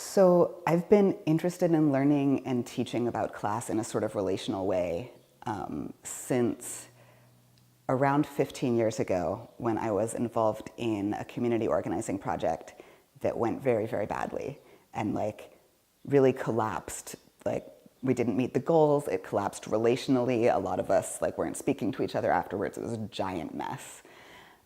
So I've been interested in learning and teaching about class in a sort of relational way since around 15 years ago, when I was involved in a community organizing project that went very, very badly and really collapsed. We didn't meet the goals, it collapsed relationally. A lot of us weren't speaking to each other afterwards. It was a giant mess.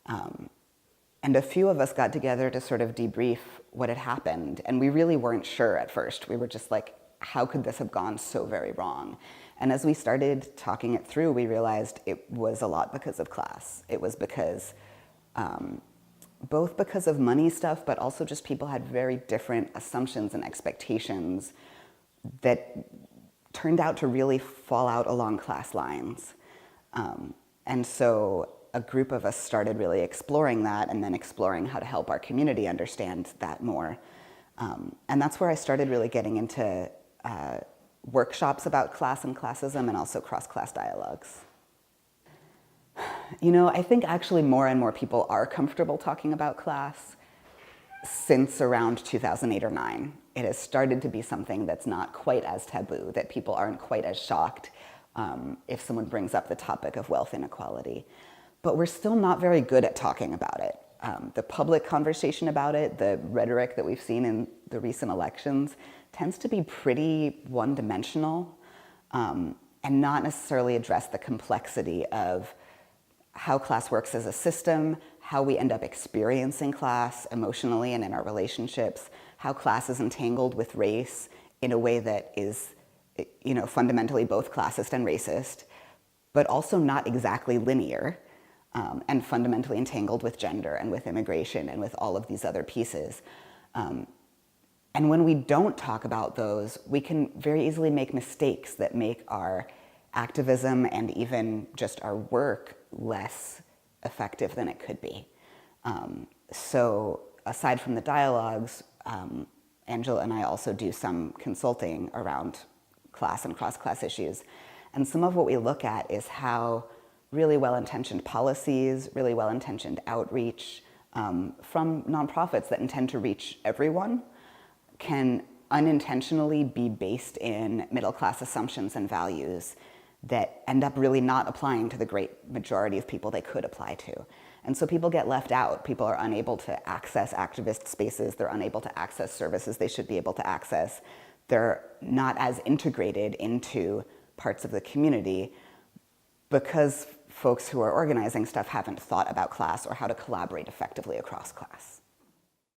And a few of us got together to sort of debrief what had happened. And we really weren't sure at first. We were just like, how could this have gone so very wrong? And as we started talking it through, we realized it was a lot because of class. It was because, both because of money stuff, but also just people had very different assumptions and expectations that turned out to really fall out along class lines. And so a group of us started really exploring that and then exploring how to help our community understand that more. And that's where I started really getting into workshops about class and classism and also cross-class dialogues. I think actually more and more people are comfortable talking about class since around 2008 or 9. It has started to be something that's not quite as taboo, that people aren't quite as shocked if someone brings up the topic of wealth inequality. But we're still not very good at talking about it. The public conversation about it, the rhetoric that we've seen in the recent elections, tends to be pretty one-dimensional and not necessarily address the complexity of how class works as a system, how we end up experiencing class emotionally and in our relationships, how class is entangled with race in a way that is, fundamentally both classist and racist, but also not exactly linear. And fundamentally entangled with gender and with immigration and with all of these other pieces. And when we don't talk about those, we can very easily make mistakes that make our activism and even just our work less effective than it could be. So aside from the dialogues, Angela and I also do some consulting around class and cross-class issues. And some of what we look at is how really well-intentioned policies, really well-intentioned outreach from nonprofits that intend to reach everyone can unintentionally be based in middle-class assumptions and values that end up really not applying to the great majority of people they could apply to. And so people get left out. People are unable to access activist spaces. They're unable to access services they should be able to access. They're not as integrated into parts of the community because folks who are organizing stuff haven't thought about class or how to collaborate effectively across class.